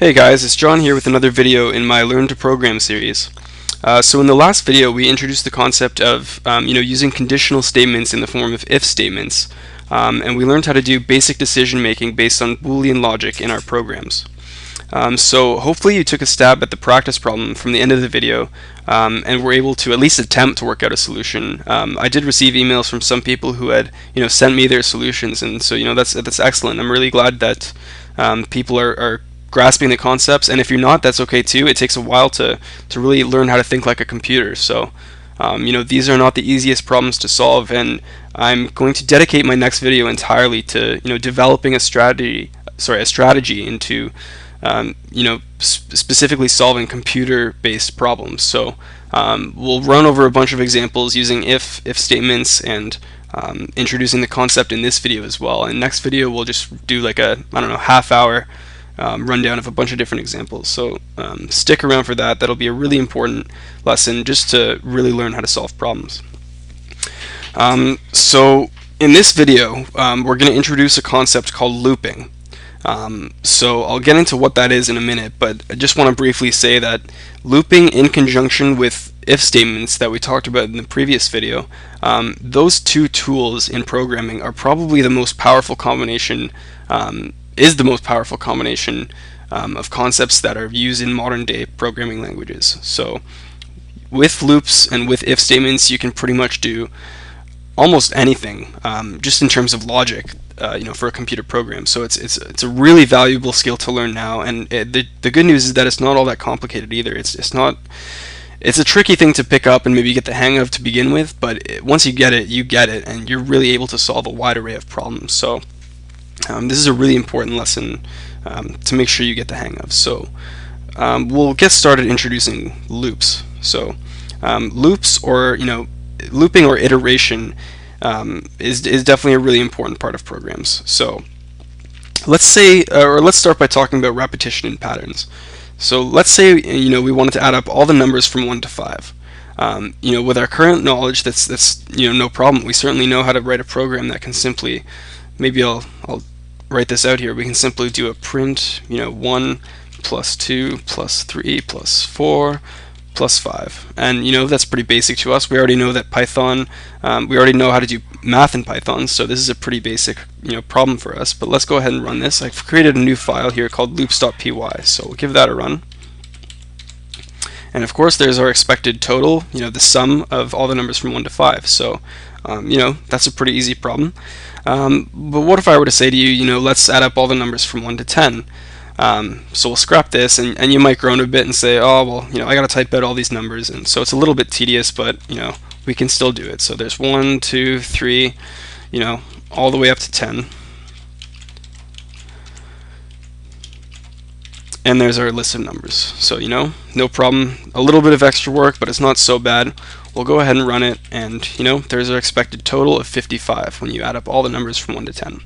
Hey guys, it's John here with another video in my Learn to Program series. So in the last video we introduced the concept of using conditional statements in the form of if statements, and we learned how to do basic decision making based on Boolean logic in our programs. So hopefully you took a stab at the practice problem from the end of the video and were able to at least attempt to work out a solution. I did receive emails from some people who had sent me their solutions, and so that's excellent. I'm really glad that people are grasping the concepts, and if you're not, that's okay too. It takes a while to really learn how to think like a computer. So these are not the easiest problems to solve, and I'm going to dedicate my next video entirely to developing a strategy into specifically solving computer-based problems. So we'll run over a bunch of examples using if statements and introducing the concept in this video as well. And next video we'll just do like a half-hour rundown of a bunch of different examples. So stick around for that. That'll be a really important lesson just to really learn how to solve problems. So in this video we're going to introduce a concept called looping. So I'll get into what that is in a minute, but I just want to briefly say that looping in conjunction with if statements that we talked about in the previous video, those two tools in programming are probably the most powerful combination of concepts that are used in modern day programming languages. So with loops and with if statements you can pretty much do almost anything just in terms of logic for a computer program. So it's a really valuable skill to learn now, and the good news is that it's not all that complicated either. It's a tricky thing to pick up and maybe get the hang of to begin with, but once you get it, and you're really able to solve a wide array of problems. So this is a really important lesson to make sure you get the hang of. So we'll get started introducing loops. So loops, or looping or iteration, is definitely a really important part of programs. So let's start by talking about repetition and patterns. So let's say we wanted to add up all the numbers from 1 to 5. With our current knowledge, that's no problem. We certainly know how to write a program that can simply, maybe I'll write this out here. We can simply do a print 1 plus 2 plus 3 plus 4 plus 5, and that's pretty basic to us. We already know that Python, we already know how to do math in Python, so this is a pretty basic problem for us. But let's go ahead and run this. I've created a new file here called loops.py, so we'll give that a run. And of course there's our expected total, the sum of all the numbers from 1 to 5. So that's a pretty easy problem. But what if I were to say to you, let's add up all the numbers from 1 to 10? So we'll scrap this, and you might groan a bit and say, oh well, I gotta type out all these numbers, and so it's a little bit tedious, but we can still do it. So there's 1, 2, 3, all the way up to 10, and there's our list of numbers. So no problem, a little bit of extra work, but it's not so bad. We'll go ahead and run it, and there's our expected total of 55 when you add up all the numbers from 1 to 10.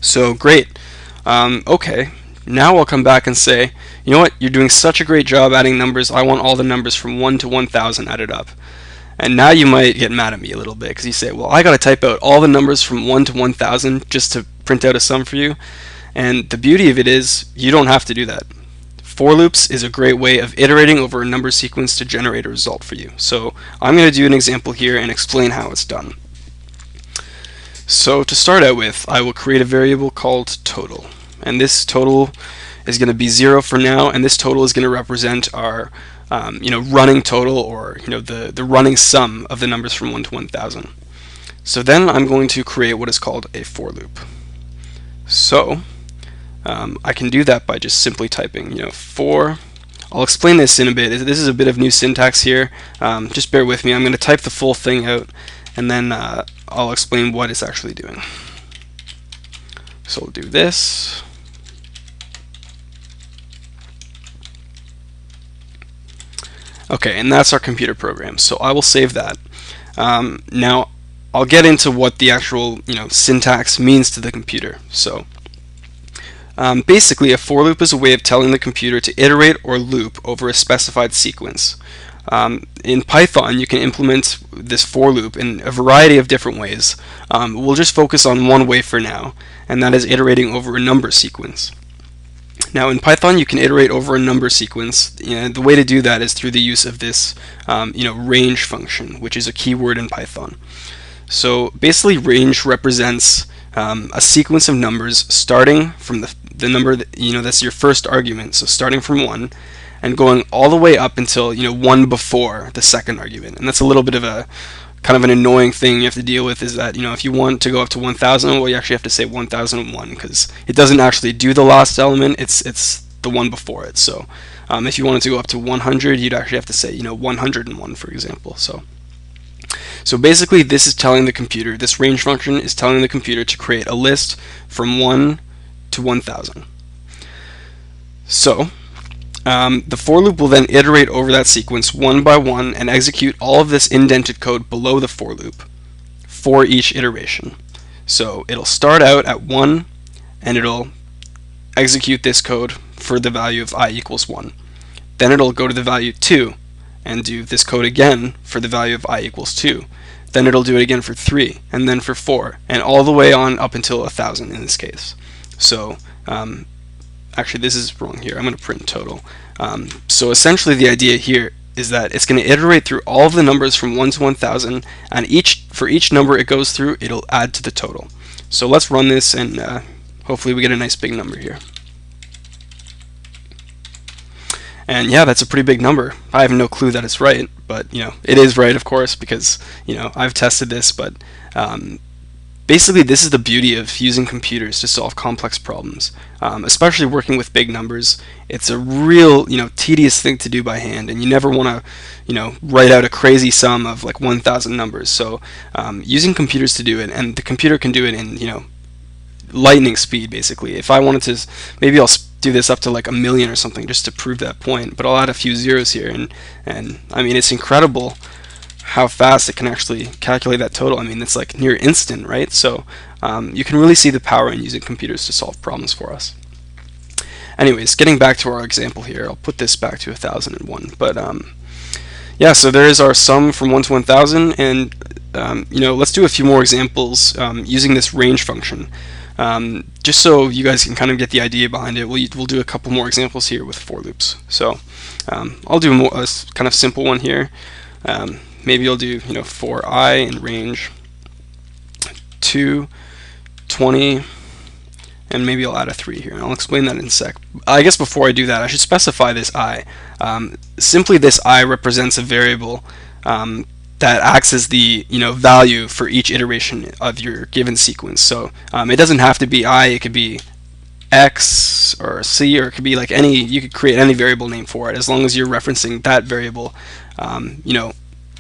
So great. Okay. Now I'll come back and say, you know what, you're doing such a great job adding numbers, I want all the numbers from 1 to 1000 added up. And now you might get mad at me a little bit, because you say, well, I gotta type out all the numbers from 1 to 1000 just to print out a sum for you. And the beauty of it is, you don't have to do that. For loops is a great way of iterating over a number sequence to generate a result for you. So I'm going to do an example here and explain how it's done. So to start out with, I will create a variable called total. And this total is going to be 0 for now, and this total is going to represent our running total, or the running sum of the numbers from 1 to 1000. So then I'm going to create what is called a for loop. So I can do that by just simply typing for. I'll explain this in a bit. This is a bit of new syntax here. Just bear with me. I'm going to type the full thing out, and then I'll explain what it's actually doing. So we'll do this. Okay, and that's our computer program. So I will save that. Now I'll get into what the actual syntax means to the computer. So basically, a for loop is a way of telling the computer to iterate or loop over a specified sequence. In Python, you can implement this for loop in a variety of different ways. We'll just focus on one way for now, and that is iterating over a number sequence. Now in Python, you can iterate over a number sequence. The way to do that is through the use of this range function, which is a keyword in Python. So basically, range represents a sequence of numbers starting from the number that's your first argument. So starting from 1 and going all the way up until 1 before the second argument. And that's a little bit of a kind of an annoying thing you have to deal with, is that if you want to go up to 1000, well, you actually have to say 1001, because it doesn't actually do the last element, it's the one before it. So if you wanted to go up to 100, you'd actually have to say 101, for example. So basically, this is telling the computer, this range function is telling the computer to create a list from 1 to 1000. So the for loop will then iterate over that sequence one by one and execute all of this indented code below the for loop for each iteration. So it'll start out at 1 and it'll execute this code for the value of I equals 1. Then it'll go to the value 2 and do this code again for the value of I equals 2. Then it'll do it again for 3, and then for 4, and all the way on up until 1000 in this case. So actually, this is wrong here. I'm going to print total. So essentially, the idea here is that it's going to iterate through all of the numbers from 1 to 1000, and for each number it goes through, it'll add to the total. So let's run this, and hopefully we get a nice big number here. And yeah, that's a pretty big number. I have no clue that it's right, but it is right, of course, because I've tested this. But basically, this is the beauty of using computers to solve complex problems, especially working with big numbers. It's a real tedious thing to do by hand, and you never want to write out a crazy sum of like 1000 numbers. So using computers to do it, and the computer can do it in lightning speed, basically. If I wanted to, maybe I'll do this up to like 1,000,000 or something just to prove that point, but I'll add a few zeros here, and I mean, it's incredible how fast it can actually calculate that total. I mean, it's like near instant, right? So you can really see the power in using computers to solve problems for us. Anyways, getting back to our example here, I'll put this back to 1001. But yeah, so there is our sum from 1 to 1000, and let's do a few more examples using this range function. Just so you guys can kind of get the idea behind it, we'll do a couple more examples here with for loops. So I'll do a kind of simple one here. Maybe I'll do for I in range 2, 20, and maybe I'll add a 3 here, and I'll explain that in a sec. I guess before I do that, I should specify this I. Simply, this I represents a variable that acts as the value for each iteration of your given sequence. So it doesn't have to be I, it could be X or C, or it could be like any, you could create any variable name for it, as long as you're referencing that variable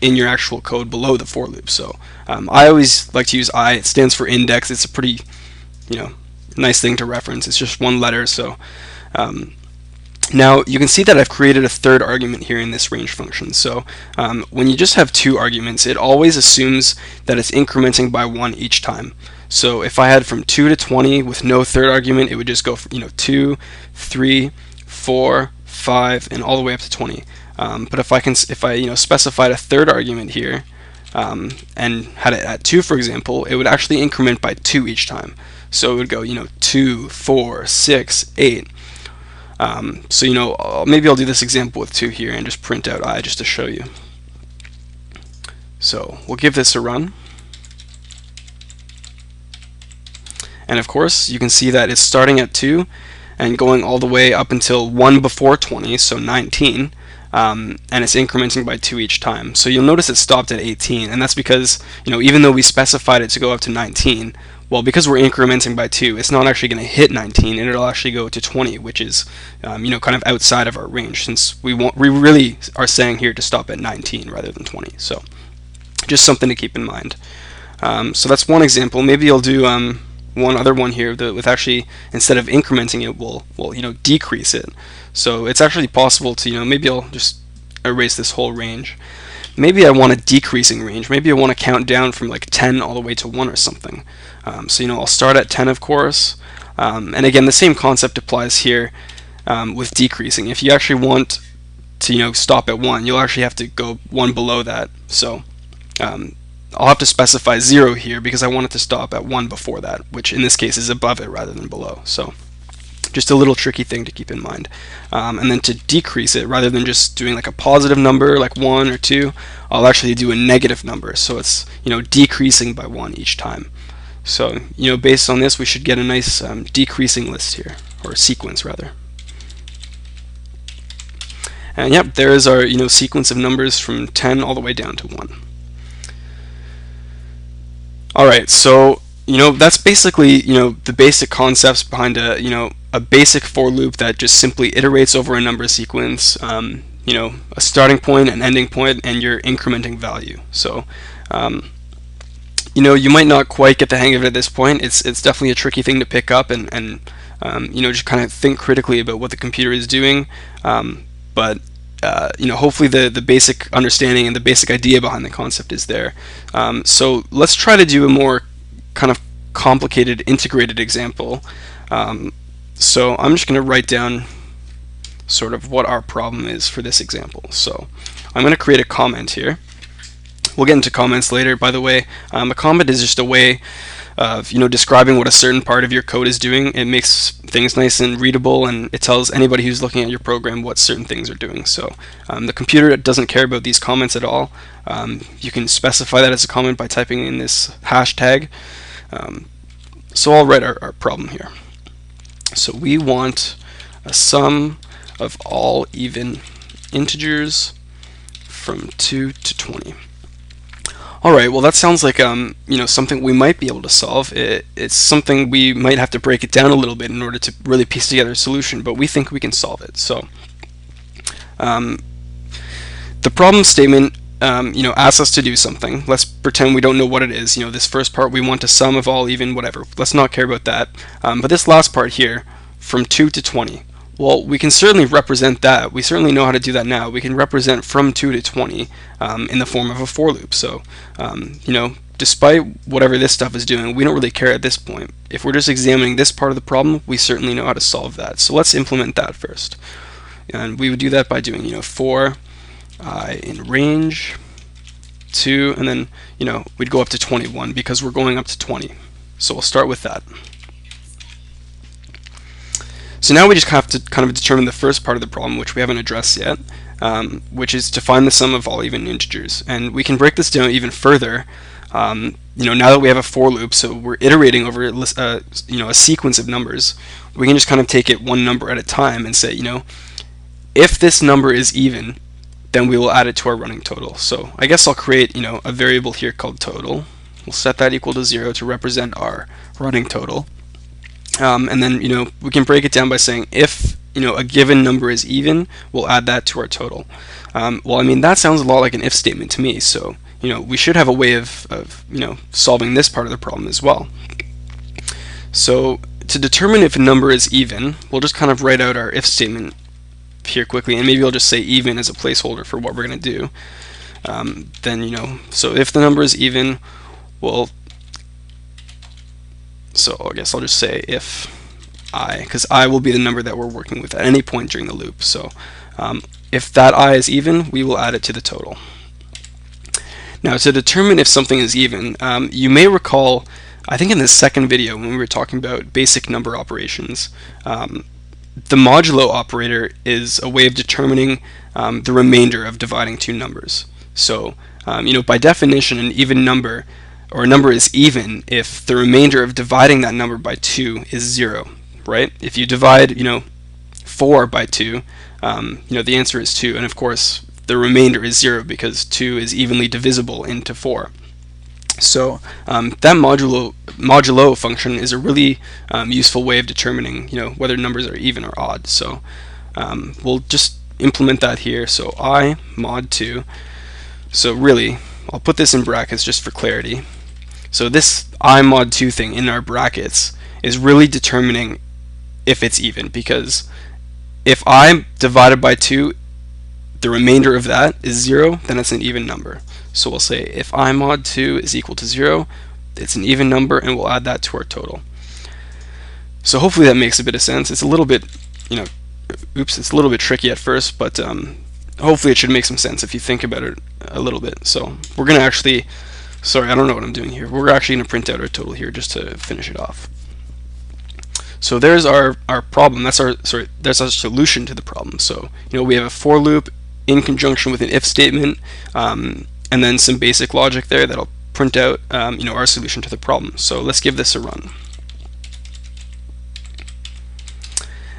in your actual code below the for loop. So I always like to use I. It stands for index. It's a pretty nice thing to reference. It's just one letter. So now you can see that I've created a third argument here in this range function. So when you just have 2 arguments, it always assumes that it's incrementing by 1 each time. So if I had from 2 to 20 with no third argument, it would just go from 2, 3, 4, 5, and all the way up to 20. But if I specified a third argument here and had it at 2, for example, it would actually increment by 2 each time. So it would go 2, 4, 6, 8. So maybe I'll do this example with 2 here and just print out I just to show you. So we'll give this a run. And of course, you can see that it's starting at 2 and going all the way up until 1 before 20, so 19. And it's incrementing by 2 each time. So you'll notice it stopped at 18, and that's because even though we specified it to go up to 19, well, because we're incrementing by 2, it's not actually going to hit 19, and it'll actually go to 20, which is kind of outside of our range, since we really are saying here to stop at 19 rather than 20. So just something to keep in mind. So that's one example. Maybe I'll do one other one here with actually, instead of incrementing it, we'll decrease it. So it's actually possible to maybe I'll just erase this whole range. Maybe I want a decreasing range. Maybe I want to count down from like 10 all the way to 1 or something. So I'll start at 10, of course. And again, the same concept applies here with decreasing. If you actually want to stop at 1, you'll actually have to go 1 below that. So I'll have to specify 0 here because I want it to stop at 1 before that, which in this case is above it rather than below. So Just a little tricky thing to keep in mind. And then to decrease it, rather than just doing like a positive number like 1 or 2, I'll actually do a negative number, so it's decreasing by 1 each time. So based on this, we should get a nice decreasing list here, or sequence rather. And yep, there is our sequence of numbers from 10 all the way down to 1. Alright, so that's basically the basic concepts behind a basic for loop that just simply iterates over a number sequence, a starting point, an ending point, and your incrementing value. So you might not quite get the hang of it at this point. It's definitely a tricky thing to pick up and just kind of think critically about what the computer is doing. But hopefully the basic understanding and the basic idea behind the concept is there. So let's try to do a more kind of complicated integrated example. So I'm just going to write down sort of what our problem is for this example. So I'm going to create a comment here. We'll get into comments later, by the way. A comment is just a way of describing what a certain part of your code is doing. It makes things nice and readable, and it tells anybody who's looking at your program what certain things are doing. So the computer doesn't care about these comments at all. You can specify that as a comment by typing in this hashtag. So I'll write our problem here. So we want a sum of all even integers from 2 to 20. Alright, well that sounds like something we might be able to solve. It's something we might have to break it down a little bit in order to really piece together a solution, but we think we can solve it. So the problem statement asks us to do something. Let's pretend we don't know what it is. This first part, we want a sum of all even whatever. Let's not care about that. But this last part here, from 2 to 20. Well, we can certainly represent that. We certainly know how to do that now. We can represent from 2 to 20 in the form of a for loop. So, despite whatever this stuff is doing, we don't really care at this point. If we're just examining this part of the problem, we certainly know how to solve that. So let's implement that first. And we would do that by doing, for I in range 2, and then, we'd go up to 21 because we're going up to 20. So we'll start with that. So now we just have to kind of determine the first part of the problem, which we haven't addressed yet, which is to find the sum of all even integers. And we can break this down even further. Now that we have a for loop, so we're iterating over a sequence of numbers, we can just kind of take it one number at a time and say, if this number is even, then we will add it to our running total. So I guess I'll create a variable here called total. We'll set that equal to 0 to represent our running total. And then we can break it down by saying if a given number is even, we'll add that to our total. Well, I mean that sounds a lot like an if statement to me. So we should have a way of solving this part of the problem as well. So to determine if a number is even, we'll just kind of write out our if statement here quickly, and maybe I'll just say even as a placeholder for what we're going to do. Then so if the number is even, so I guess I'll just say if I, because I will be the number that we're working with at any point during the loop. So if that I is even, we will add it to the total. Now to determine if something is even, you may recall, I think in the second video when we were talking about basic number operations, the modulo operator is a way of determining the remainder of dividing two numbers. So by definition, an even number, or a number is even if the remainder of dividing that number by 2 is 0, right? If you divide 4 by 2, the answer is 2, and of course the remainder is 0 because 2 is evenly divisible into 4. So that modulo function is a really useful way of determining whether numbers are even or odd. So we'll just implement that here. So I mod 2. So really, I'll put this in brackets just for clarity. So this I mod 2 thing in our brackets is really determining if it's even, because if I divided by 2, the remainder of that is 0, then it's an even number. So we'll say if I mod 2 is equal to 0, it's an even number, and we'll add that to our total. So hopefully that makes a bit of sense. It's a little bit, it's a little bit tricky at first, but hopefully it should make some sense if you think about it a little bit. So we're going to actually, sorry, I don't know what I'm doing here. We're actually going to print out our total here just to finish it off. So there's our problem. That's our solution to the problem. So we have a for loop in conjunction with an if statement, and then some basic logic there that'll print out our solution to the problem. So let's give this a run.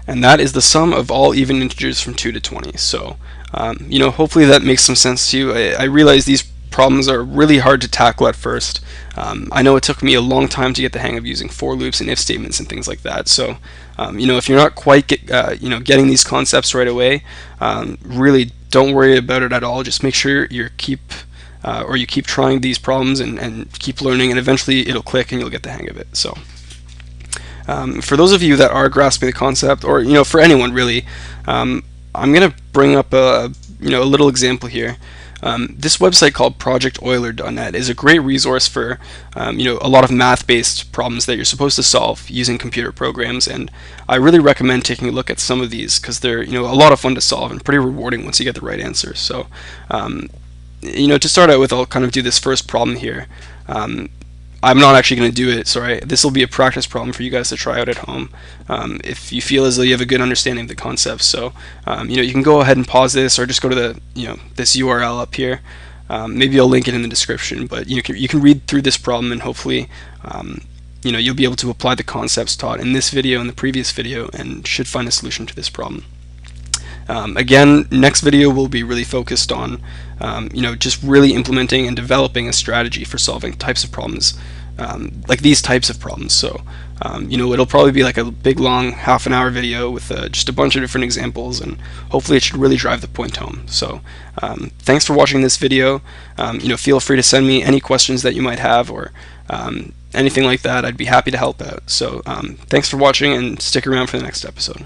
And that is the sum of all even integers from 2 to 20. So hopefully that makes some sense to you. I realize these problems are really hard to tackle at first. I know it took me a long time to get the hang of using for loops and if statements and things like that. So if you're not quite getting these concepts right away, really don't worry about it at all. Just make sure you keep trying these problems and keep learning, and eventually it'll click and you'll get the hang of it. So for those of you that are grasping the concept, or for anyone really, I'm going to bring up a little example here. This website called projecteuler.net is a great resource for a lot of math-based problems that you're supposed to solve using computer programs, and I really recommend taking a look at some of these because they're a lot of fun to solve and pretty rewarding once you get the right answer. So to start out with, I'll kind of do this first problem here. I'm not actually going to do it, sorry. This will be a practice problem for you guys to try out at home if you feel as though you have a good understanding of the concepts. So you can go ahead and pause this, or just go to the this URL up here. Maybe I'll link it in the description, but you can read through this problem, and hopefully you'll be able to apply the concepts taught in this video and the previous video, and should find a solution to this problem. Again, next video will be really focused on just really implementing and developing a strategy for solving types of problems, like these types of problems. So it'll probably be like a big long half-an-hour video with just a bunch of different examples, and hopefully it should really drive the point home. So thanks for watching this video. Feel free to send me any questions that you might have, or anything like that. I'd be happy to help out. So thanks for watching, and stick around for the next episode.